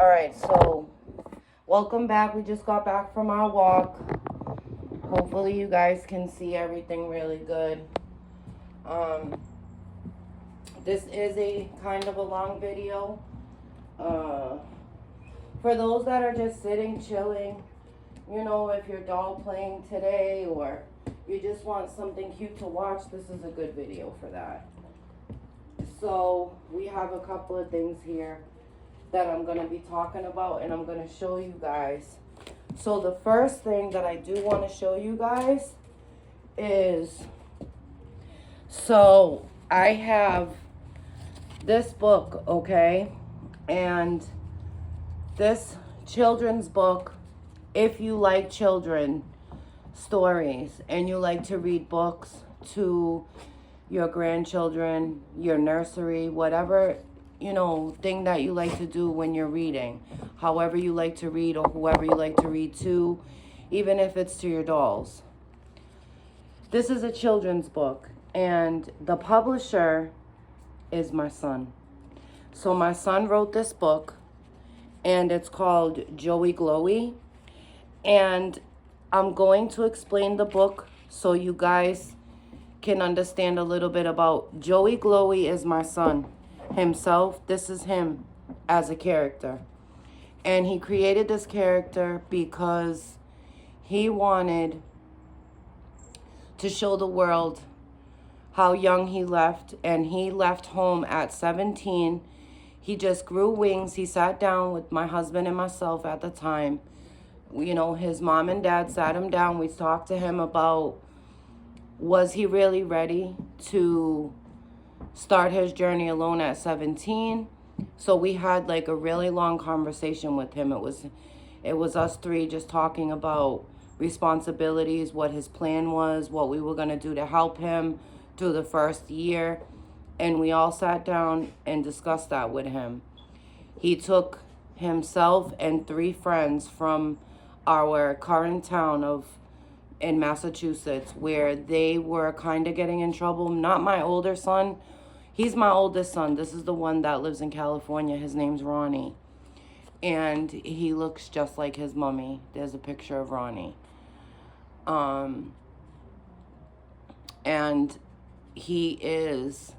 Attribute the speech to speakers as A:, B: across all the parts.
A: Alright, so welcome back. We just got back from our walk. Hopefully you guys can see everything really good. This is a kind of a long video. For those that are just sitting, chilling, you know, if your doll playing today or you just want something cute to watch, this is a good video for that. So we have a couple of things here that I'm going to be talking about, and I'm going to show you guys. So the first thing that I do want to show you guys is, so I have this book, okay? And this children's book, if you like children stories and you like to read books to your grandchildren, your nursery, whatever, you know, thing that you like to do when you're reading, however you like to read or whoever you like to read to, even if it's to your dolls. This is a children's book, and the publisher is my son. So my son wrote this book, and it's called Joey Glowy, and I'm going to explain the book so you guys can understand a little bit about Joey Glowy is my son himself. This is him as a character, and he created this character because he wanted to show the world how young he left, and he left home at 17. He just grew wings. He sat down with my husband and myself at the time. You know, his mom and dad sat him down. We talked to him about, was he really ready to start his journey alone at 17? So we had like a really long conversation with him. It was us three just talking about responsibilities, what his plan was, what we were going to do to help him through the first year. And we all sat down and discussed that with him. He took himself and 3 friends from our current town in Massachusetts, where they were kind of getting in trouble. Not my older son. He's my oldest son. This is the one that lives in California. His name's Ronnie. And he looks just like his mommy. There's a picture of Ronnie. And he is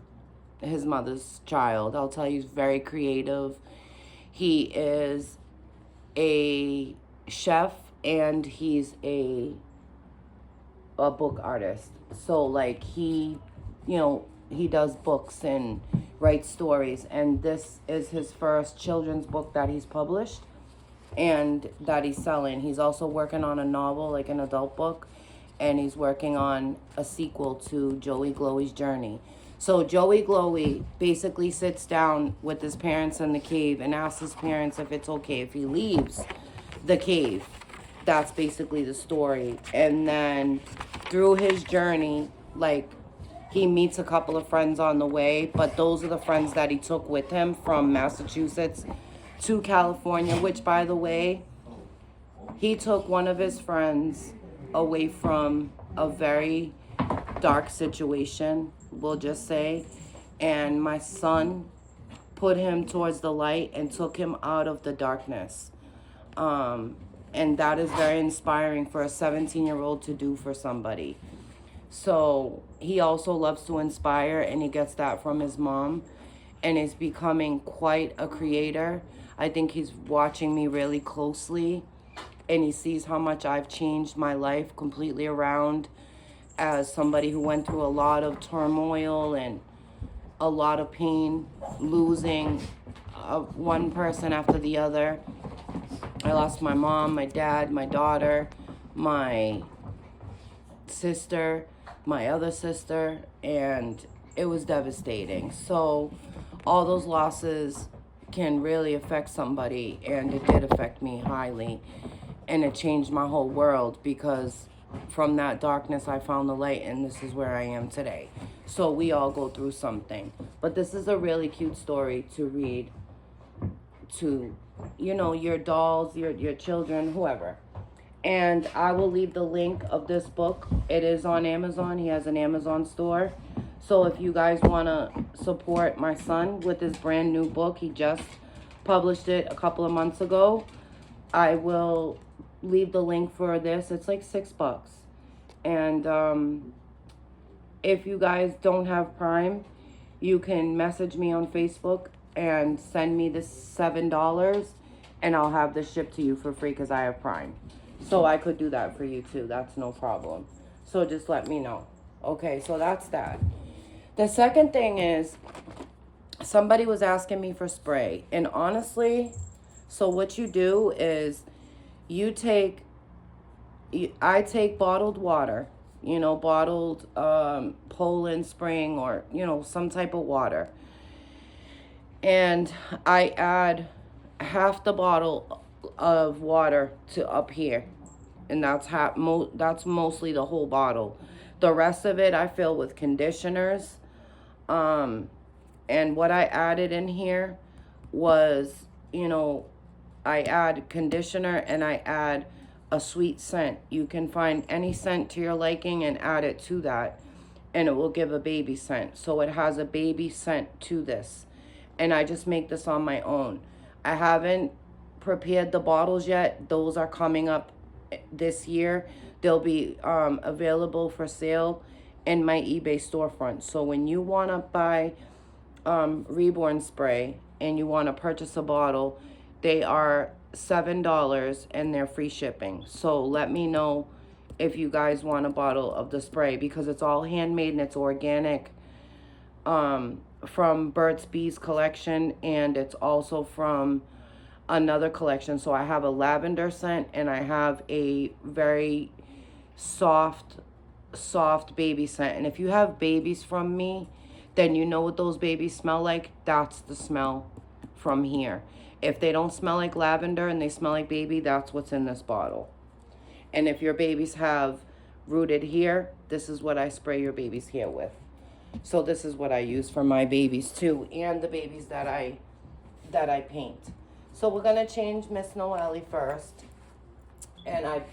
A: his mother's child. I'll tell you, he's very creative. He is a chef, and he's a book artist. So like he, you know, he does books and writes stories, and this is his first children's book that he's published and that he's selling. He's also working on a novel, like an adult book, and he's working on a sequel to Joey Glowy's journey. So Joey Glowy basically sits down with his parents in the cave and asks his parents if it's okay if he leaves the cave. That's basically the story. And then through his journey, like, he meets a couple of friends on the way, but those are the friends that he took with him from Massachusetts to California, which, by the way, he took one of his friends away from a very dark situation, we'll just say, and my son put him towards the light and took him out of the darkness. And that is very inspiring for a 17-year-old to do for somebody. So he also loves to inspire, and he gets that from his mom, and is becoming quite a creator. I think he's watching me really closely, and he sees how much I've changed my life completely around as somebody who went through a lot of turmoil and a lot of pain, losing one person after the other. I lost my mom, my dad, my daughter, my sister, my other sister, and it was devastating. So all those losses can really affect somebody, and it did affect me highly, and it changed my whole world, because from that darkness I found the light, and this is where I am today. So we all go through something, but this is a really cute story to read to, you know, your dolls, your children, whoever. And I will leave the link of this book. It is on Amazon. He has an Amazon store. So if you guys want to support my son with his brand new book, he just published it a couple of months ago. I will leave the link for this. It's like $6. And if you guys don't have Prime, you can message me on Facebook and send me the $7, and I'll have this shipped to you for free because I have Prime. So I could do that for you too. That's no problem. So just let me know. Okay, so that's that. The second thing is, somebody was asking me for spray. And honestly, so what you do is I take bottled water, bottled Poland Spring, or, some type of water. And I add half the bottle of water to up here. And that's mostly the whole bottle. The rest of it I fill with conditioners. And what I added in here was, I add conditioner and I add a sweet scent. You can find any scent to your liking and add it to that, and it will give a baby scent. So it has a baby scent to this. And I just make this on my own. I haven't prepared the bottles yet. Those are coming up this year. They'll be available for sale in my eBay storefront. So when you want to buy reborn spray and you want to purchase a bottle, they are $7 and they're free shipping. So let me know if you guys want a bottle of the spray, because it's all handmade and it's organic, from Burt's Bees collection, and it's also from another collection. So I have a lavender scent and I have a very soft baby scent. And if you have babies from me, then you know what those babies smell like. That's the smell from here. If they don't smell like lavender and they smell like baby, that's what's in this bottle. And if your babies have rooted hair, this is what I spray your baby's hair with. So this is what I use for my babies too, and the babies that I paint. So we're gonna change Miss Noelle first. And I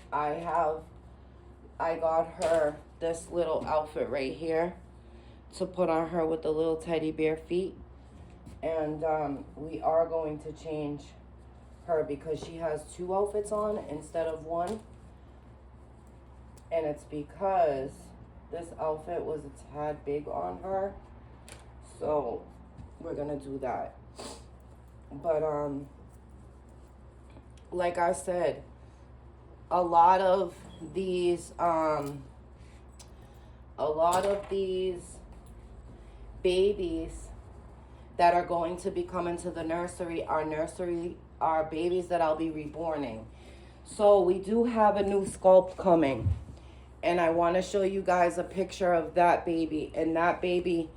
A: got her this little outfit right here to put on her with the little teddy bear feet. And we are going to change her because she has 2 outfits on instead of 1. And it's because this outfit was a tad big on her. So we're gonna do that. But like I said, a lot of these babies that are going to be coming to the nursery are babies that I'll be reborning. So we do have a new sculpt coming, and I want to show you guys a picture of that baby. And that baby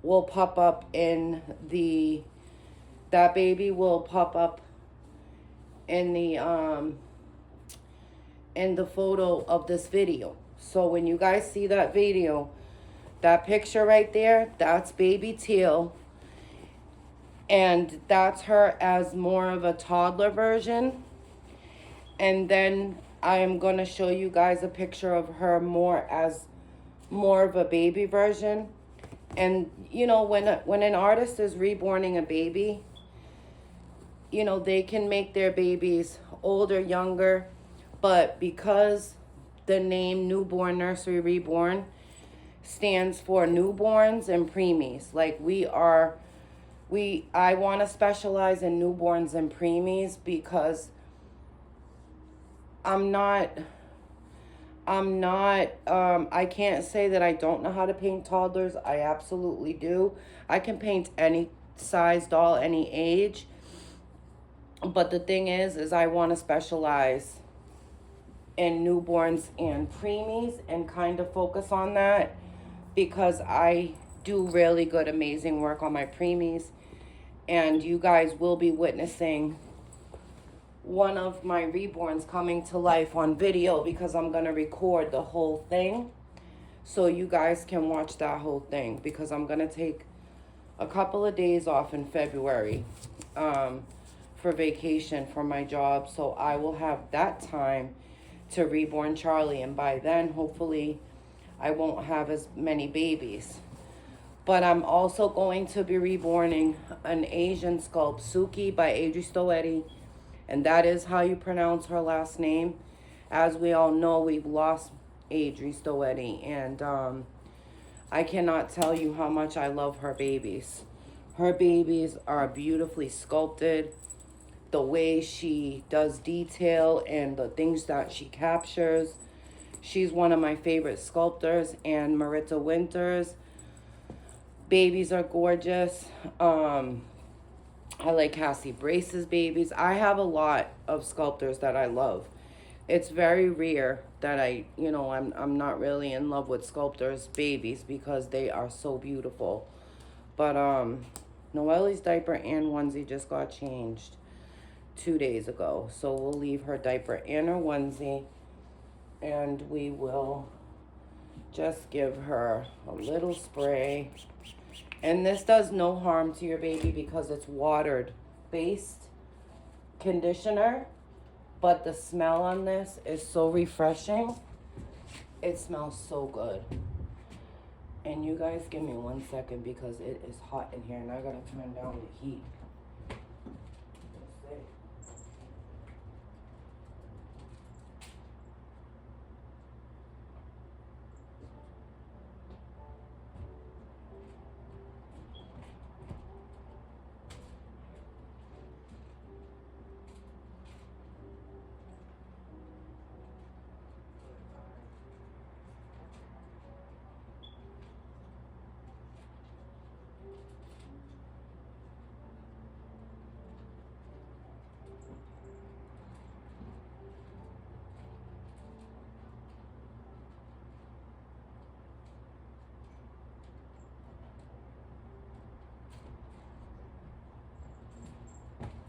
A: will pop up in the photo of this video. So when you guys see that video, that picture right there, that's baby Teal. And that's her as more of a toddler version. And then I am going to show you guys a picture of her more of a baby version. And, when an artist is reborning a baby, they can make their babies older, younger. But because the name Newborn Nursery Reborn stands for newborns and preemies, like I want to specialize in newborns and preemies, because I can't say that I don't know how to paint toddlers. I absolutely do. I can paint any size doll, any age. But the thing is I want to specialize in newborns and preemies and kind of focus on that, because I do really good, amazing work on my preemies. And you guys will be witnessing one of my reborns coming to life on video, because I'm going to record the whole thing so you guys can watch that whole thing, because I'm going to take a couple of days off in February for vacation for my job. So I will have that time to reborn Charlie, and by then hopefully I won't have as many babies. But I'm also going to be reborning an Asian sculpt, Suki by Adri Stoetti. And that is how you pronounce her last name. As we all know, we've lost Adri Stoetti. And I cannot tell you how much I love her babies. Her babies are beautifully sculpted. The way she does detail and the things that she captures. She's one of my favorite sculptors. And Marita Winters. Babies are gorgeous. I like Cassie Brace's babies. I have a lot of sculptors that I love. It's very rare that I'm not really in love with sculptors' babies because they are so beautiful. But Noelle's diaper and onesie just got changed 2 days ago. So we'll leave her diaper and her onesie, and we will just give her a little spray. And this does no harm to your baby because it's watered based conditioner. But the smell on this is so refreshing. It smells so good. And you guys give me 1 second because it is hot in here and I gotta turn down the heat.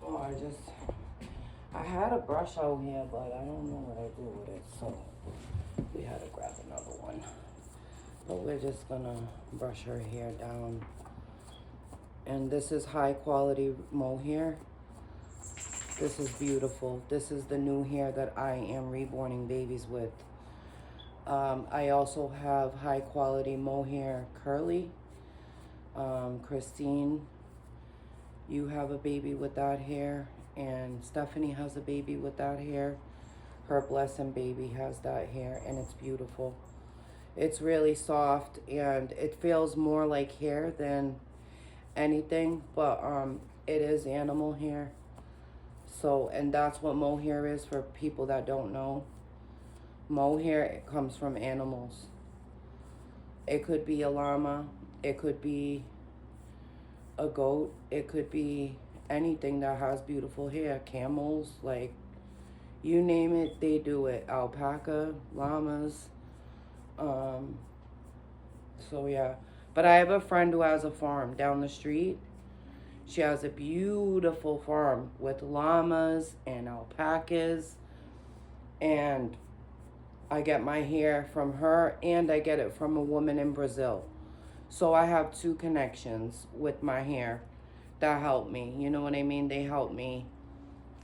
A: Oh, I had a brush out here, but I don't know what I do with it, so we had to grab another one. But we're just gonna brush her hair down. And this is high quality mohair. This is beautiful. This is the new hair that I am reborning babies with. I also have high quality mohair curly. Christine, you have a baby with that hair, and Stephanie has a baby with that hair. Her blessing baby has that hair, and it's beautiful. It's really soft, and it feels more like hair than anything, but it is animal hair. So, and that's what mohair is for people that don't know. Mohair, it comes from animals. It could be a llama, it could be a goat, it could be anything that has beautiful hair. Camels, like, you name it, they do it. Alpaca, llamas. So yeah. But I have a friend who has a farm down the street. She has a beautiful farm with llamas and alpacas. And I get my hair from her, and I get it from a woman in Brazil. So I have two connections with my hair that help me. You know what I mean? They help me.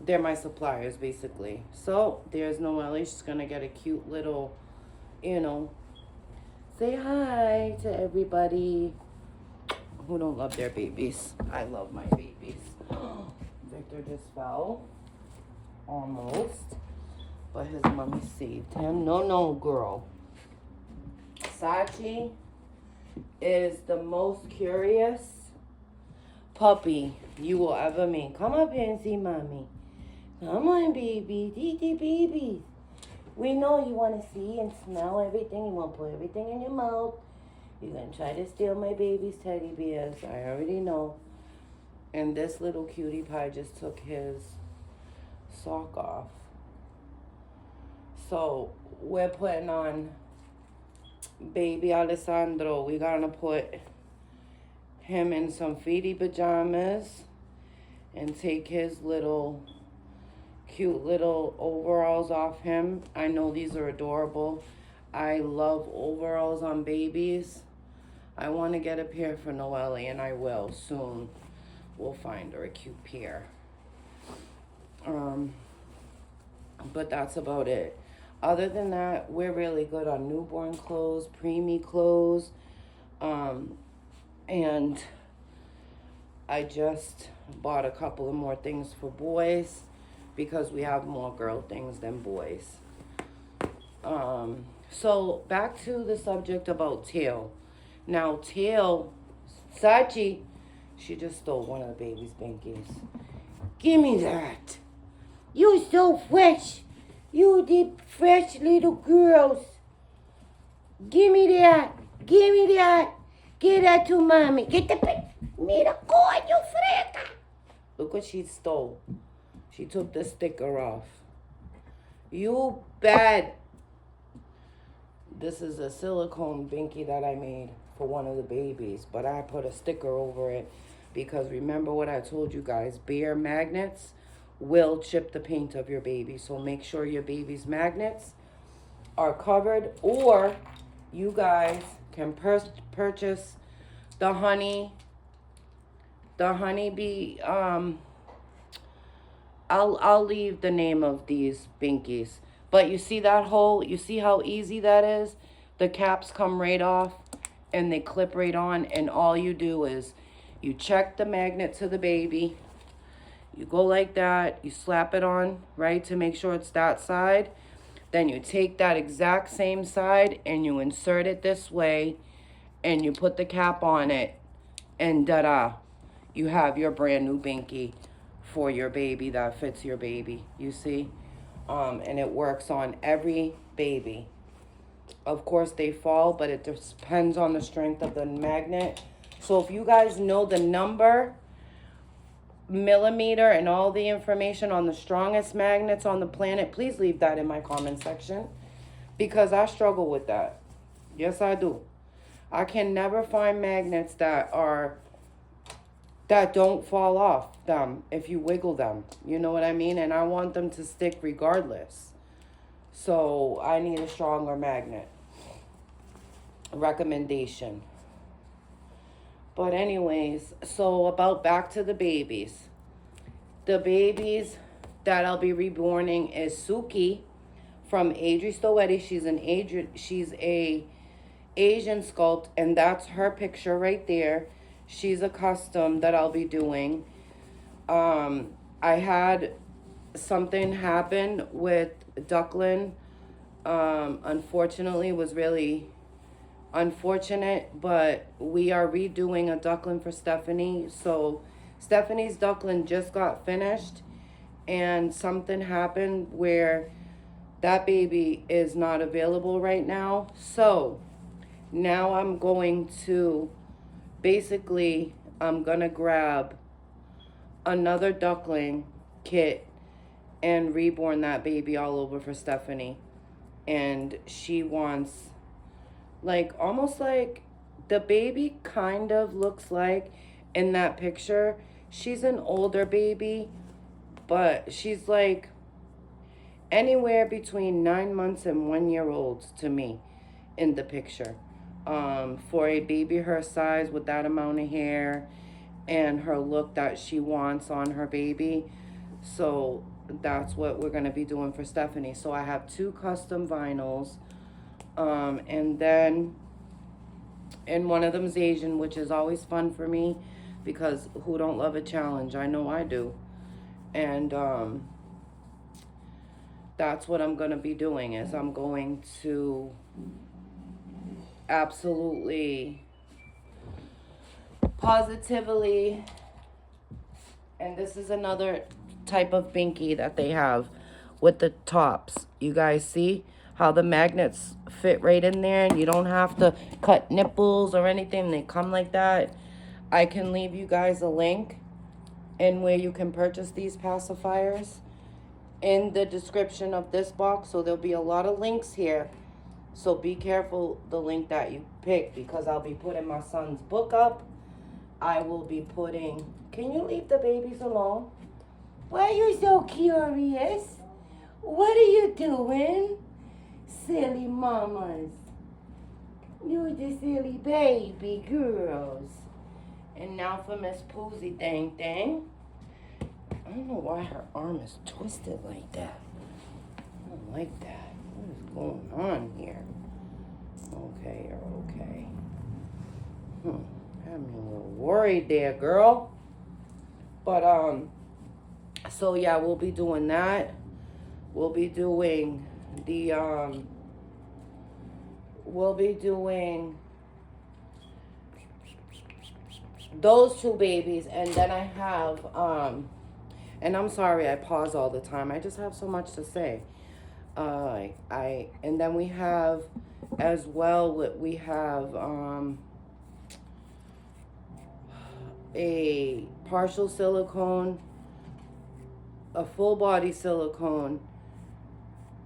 A: They're my suppliers, basically. So there's Noelle. She's going to get a cute little, say hi to everybody who don't love their babies. I love my babies. Victor just fell. Almost. But his mommy saved him. No, girl. Sachi is the most curious puppy you will ever meet. Come up here and see mommy. Come on, baby. Baby. We know you want to see and smell everything. You want to put everything in your mouth. You're going to try to steal my baby's teddy bears. I already know. And this little cutie pie just took his sock off. So we're putting on baby Alessandro. We're going to put him in some feety pajamas and take his little cute little overalls off him. I know these are adorable. I love overalls on babies. I want to get a pair for Noelle, and I will soon. We'll find her a cute pair. But that's about it. Other than that, we're really good on newborn clothes, preemie clothes. And I just bought a couple of more things for boys because we have more girl things than boys. So back to the subject about Tail. Now Tail, Sachi, she just stole one of the baby's binkies. Give me that. You so fresh. You the fresh little girls. Give me that. Give me that. Give that to mommy. Get the mira coño freta. Look what she stole. She took the sticker off. You bad. This is a silicone binky that I made for one of the babies, but I put a sticker over it because remember what I told you guys, bare magnets will chip the paint of your baby. So make sure your baby's magnets are covered, or you guys can purchase the honeybee. I'll leave the name of these binkies. But you see that hole? You see how easy that is? The caps come right off and they clip right on, and all you do is you check the magnet to the baby. You go like that, you slap it on, right, to make sure it's that side. Then you take that exact same side and you insert it this way and you put the cap on it, and da-da, you have your brand new binky for your baby that fits your baby, you see? And it works on every baby. Of course, they fall, but it depends on the strength of the magnet. So if you guys know the number, millimeter, and all the information on the strongest magnets on the planet, please leave that in my comment section, because I struggle with that. Yes, I do. I can never find magnets that don't fall off them if you wiggle them. You know what I mean? And I want them to stick regardless. So I need a stronger magnet. Recommendation. But anyways, so about back to the babies. The babies that I'll be reborning is Suki from Adri Stoetti. She's a Asian sculpt, and that's her picture right there. She's a custom that I'll be doing. I had something happen with Ducklin. Unfortunately, it was really unfortunate, but we are redoing a Ducklin for Stephanie. So Stephanie's Ducklin just got finished, and something happened where that baby is not available right now. So now I'm going to basically, I'm gonna grab another duckling kit and reborn that baby all over for Stephanie. And she wants, like, almost like the baby kind of looks like in that picture. She's an older baby, but she's like anywhere between 9 months and 1 year old to me in the picture. For a baby her size with that amount of hair and her look that she wants on her baby. So that's what we're going to be doing for Stephanie. So I have 2 custom vinyls. And then, and one of them's Asian, which is always fun for me because who don't love a challenge? I know I do. And that's what I'm going to be doing, is I'm going to absolutely, positively, and this is another type of binky that they have with the tops. You guys see how the magnets fit right in there, and you don't have to cut nipples or anything. They come like that. I can leave you guys a link in where you can purchase these pacifiers in the description of this box. So there'll be a lot of links here. So be careful the link that you pick, because I'll be putting my son's book up. I will be putting, can you leave the babies alone? Why are you so curious? What are you doing? Silly mamas. You're the silly baby girls. And now for Miss Poozy Dang Dang. I don't know why her arm is twisted like that. I don't like that. What is going on here? Okay, you're okay. I'm a little worried there, girl. But, so yeah, we'll be doing that. We'll be doing the, we'll be doing those two babies. And then I have, and I'm sorry I pause all the time. I just have so much to say. And then we have, as well, we have, a partial silicone, a full body silicone,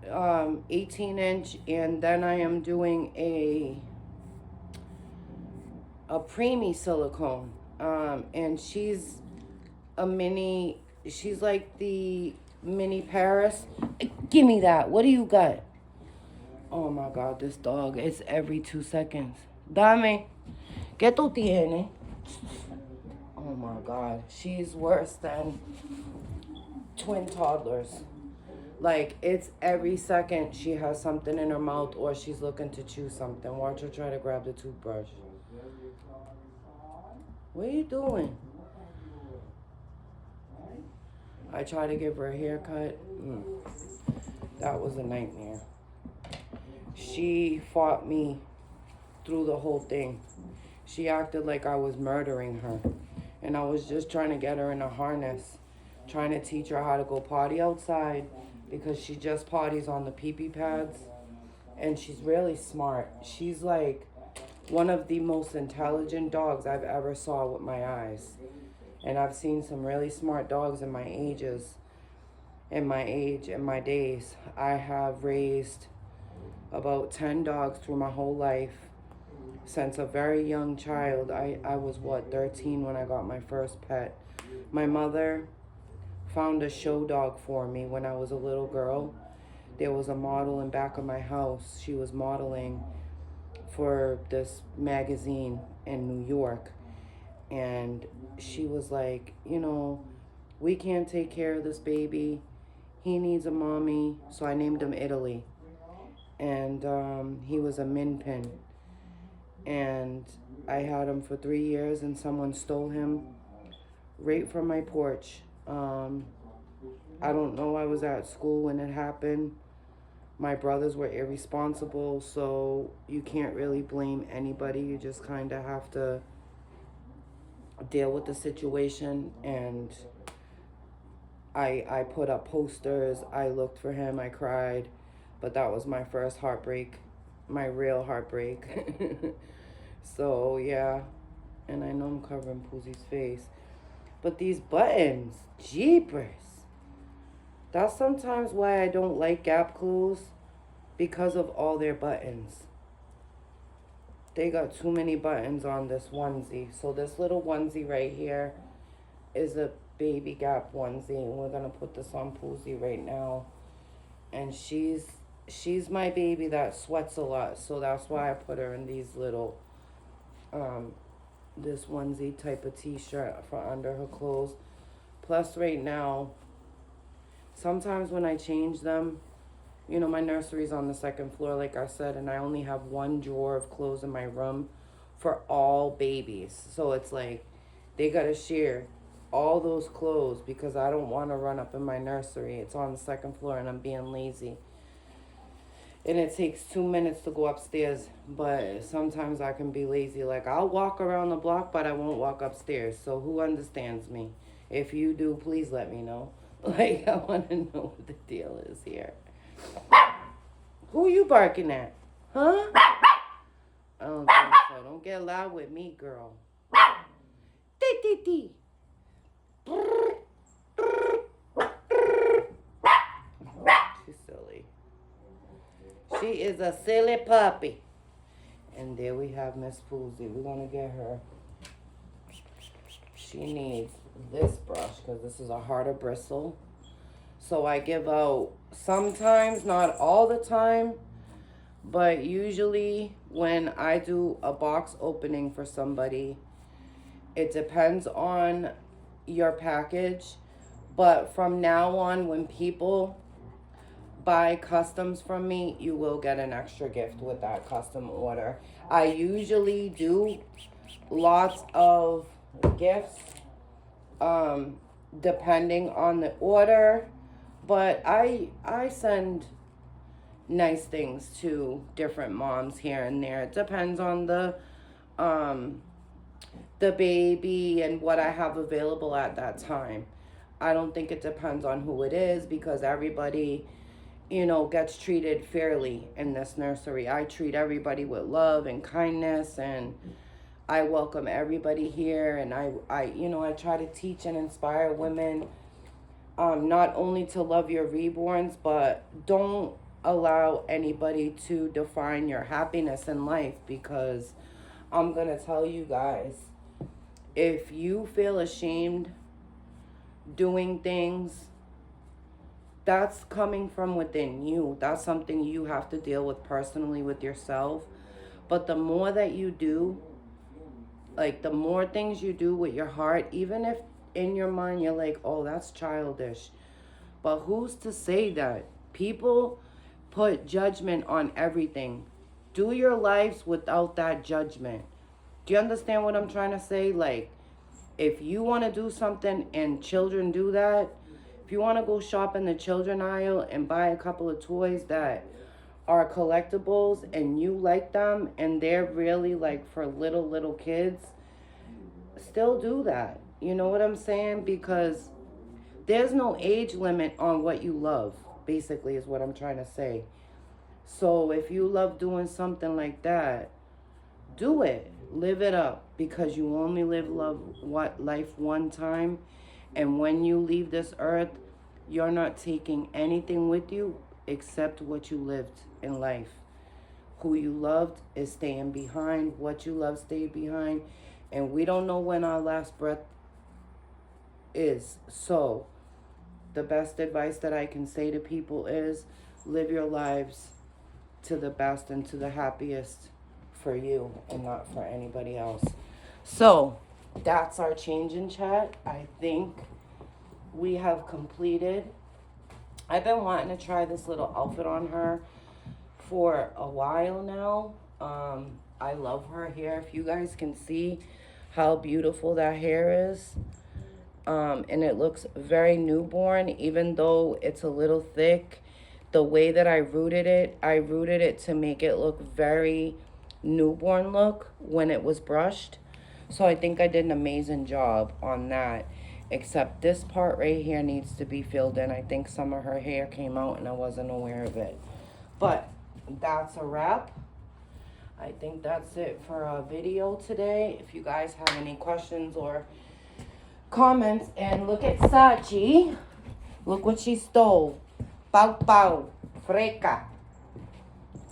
A: 18-inch, and then I am doing a preemie silicone, and she's she's like the mini Paris. Give me that. What do you got? Oh my God, this dog, it's every 2 seconds. Dame, ¿qué tú tienes? Oh my God, she's worse than twin toddlers. Like, it's every second she has something in her mouth or she's looking to chew something. Watch her try to grab the toothbrush. What are you doing? I tried to give her a haircut. That was a nightmare. She fought me through the whole thing. She acted like I was murdering her. And I was just trying to get her in a harness, trying to teach her how to go potty outside, because she just potties on the pee-pee pads. And she's really smart. She's like one of the most intelligent dogs I've ever saw with my eyes. And I've seen some really smart dogs in my days. I have raised about 10 dogs through my whole life. Since a very young child, I was 13 when I got my first pet. My mother found a show dog for me when I was a little girl. There was a model in back of my house. She was modeling for this magazine in New York. And she was like, we can't take care of this baby. He needs a mommy. So I named him Italy. And he was a min pin. And I had him for 3 years, and someone stole him right from my porch. I don't know, I was at school when it happened. My brothers were irresponsible, so you can't really blame anybody. You just kind of have to deal with the situation. And I put up posters. I looked for him. I cried. But that was my first heartbreak, my real heartbreak. So, yeah. And I know I'm covering Poosie's face. But these buttons, jeepers. That's sometimes why I don't like Gap clothes, because of all their buttons. They got too many buttons on this onesie. So this little onesie right here is a baby Gap onesie. And we're going to put this on Poosie right now. And she's my baby that sweats a lot. So that's why I put her in these little, this onesie type of t-shirt for under her clothes. Plus right now, sometimes when I change them, my nursery's on the second floor, like I said, and I only have one drawer of clothes in my room for all babies. So it's like they got to share all those clothes because I don't want to run up in my nursery. It's on the second floor and I'm being lazy. And it takes 2 minutes to go upstairs, but sometimes I can be lazy. Like, I'll walk around the block, but I won't walk upstairs. So who understands me? If you do, please let me know. Like, I want to know what the deal is here. Who you barking at? Huh? I don't think so. Don't get loud with me, girl. Tee. She's silly. She is a silly puppy. And there we have Miss Poosie. We're going to get her. She needs this brush because this is a harder bristle. So I give out sometimes, not all the time, but usually when I do a box opening for somebody, it depends on your package. But from now on, when people buy customs from me, you will get an extra gift with that custom order. I usually do lots of gifts, depending on the order. But I send nice things to different moms here and there. It depends on the baby and what I have available at that time. I don't think it depends on who it is, because everybody, gets treated fairly in this nursery. I treat everybody with love and kindness, and I welcome everybody here. And I try to teach and inspire women, not only to love your reborns, but don't allow anybody to define your happiness in life, because I'm going to tell you guys, if you feel ashamed doing things, that's coming from within you. That's something you have to deal with personally with yourself. But the more that you do, like the more things you do with your heart, even if in your mind you're like, oh, that's childish. But who's to say that? People put judgment on everything. Do your lives without that judgment. Do you understand what I'm trying to say? Like, if you want to do something and children do that, if you want to go shop in the children aisle and buy a couple of toys that are collectibles and you like them and they're really like for little kids, still do that. You know what I'm saying? Because there's no age limit on what you love, basically, is what I'm trying to say. So if you love doing something like that, do it. Live it up, because you only live life one time. And when you leave this earth, you're not taking anything with you except what you lived in life. Who you loved is staying behind. What you love stayed behind. And we don't know when our last breath is. So the best advice that I can say to people is live your lives to the best and to the happiest for you and not for anybody else. So that's our change in chat. I think we have completed. I've been wanting to try this little outfit on her for a while now. I love her hair. If you guys can see how beautiful that hair is. And it looks very newborn, even though it's a little thick. The way that I rooted it to make it look very newborn look when it was brushed. So I think I did an amazing job on that, except this part right here needs to be filled in. I think some of her hair came out and I wasn't aware of it. But that's a wrap. I think that's it for our video today. If you guys have any questions or comments, and look at Sachi. Look what she stole. Pau pau. Freca.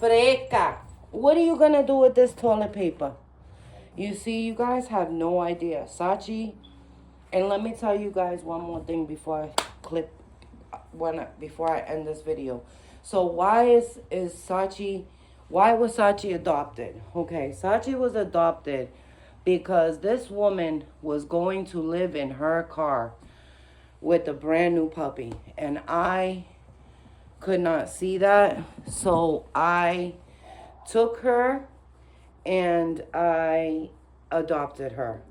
A: Freca. What are you going to do with this toilet paper? You see, you guys have no idea. Sachi, and let me tell you guys one more thing before I end this video. So why was Sachi adopted? Okay, Sachi was adopted because this woman was going to live in her car with a brand new puppy. And I could not see that. So I took her and I adopted her.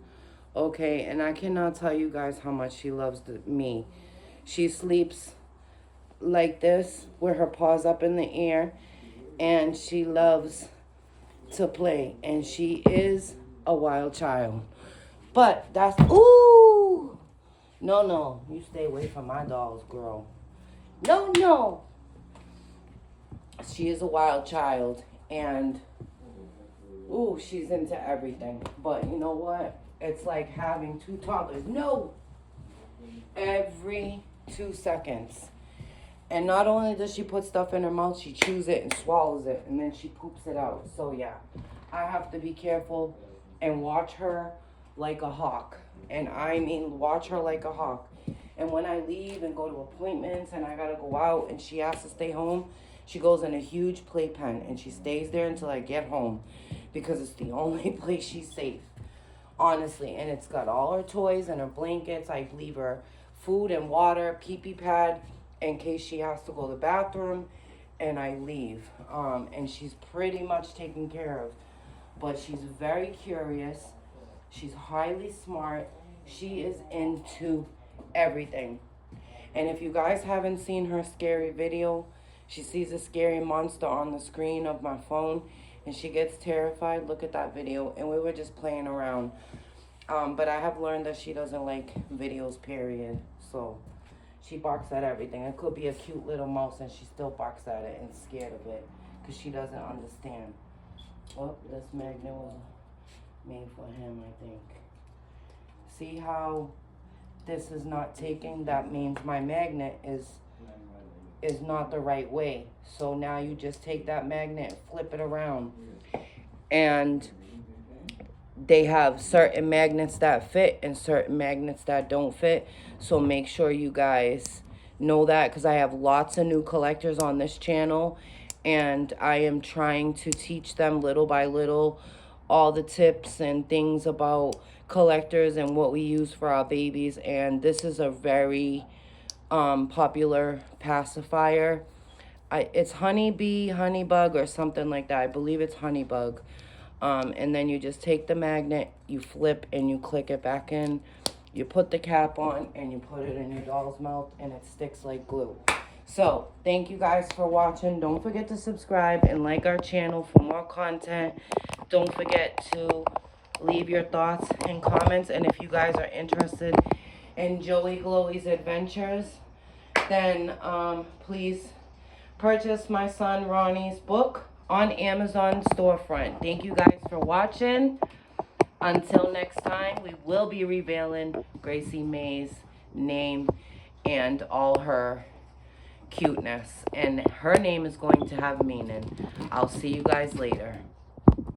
A: Okay, and I cannot tell you guys how much she loves me. She sleeps like this with her paws up in the air, and she loves to play, and she is a wild child. But that's, ooh, no, you stay away from my dolls, girl. No. She is a wild child, and ooh, she's into everything. But you know what? It's like having two toddlers. No! Every 2 seconds. And not only does she put stuff in her mouth, she chews it and swallows it, and then she poops it out. So yeah, I have to be careful and watch her like a hawk. And I mean watch her like a hawk. And when I leave and go to appointments and I gotta go out and she has to stay home, she goes in a huge playpen and she stays there until I get home, because it's the only place she's safe. Honestly, and it's got all her toys and her blankets. I leave her food and water, pee-pee pad, in case she has to go to the bathroom, and I leave. And she's pretty much taken care of. But she's very curious. She's highly smart. She is into everything. And if you guys haven't seen her scary video, she sees a scary monster on the screen of my phone and she gets terrified. Look at that video. And we were just playing around. But I have learned that she doesn't like videos, period. So she barks at everything. It could be a cute little mouse and she still barks at it and scared of it because she doesn't understand. Oh, this magnet was made for him, I think. See how this is not taking? That means my magnet is not the right way. So now you just take that magnet and flip it around. And they have certain magnets that fit and certain magnets that don't fit. So make sure you guys know that, because I have lots of new collectors on this channel and I am trying to teach them little by little all the tips and things about collectors and what we use for our babies. And this is a very popular pacifier. It's honeybee, honeybug, or something like that. I believe it's honeybug. And then you just take the magnet, you flip and you click it back in. You put the cap on and you put it in your doll's mouth and it sticks like glue. So thank you guys for watching. Don't forget to subscribe and like our channel for more content. Don't forget to leave your thoughts and comments. And if you guys are interested in Joey Glowy's adventures, then please purchase my son Ronnie's book on Amazon storefront. Thank you guys for watching. Until next time, we will be revealing Gracie May's name and all her cuteness. And her name is going to have meaning. I'll see you guys later.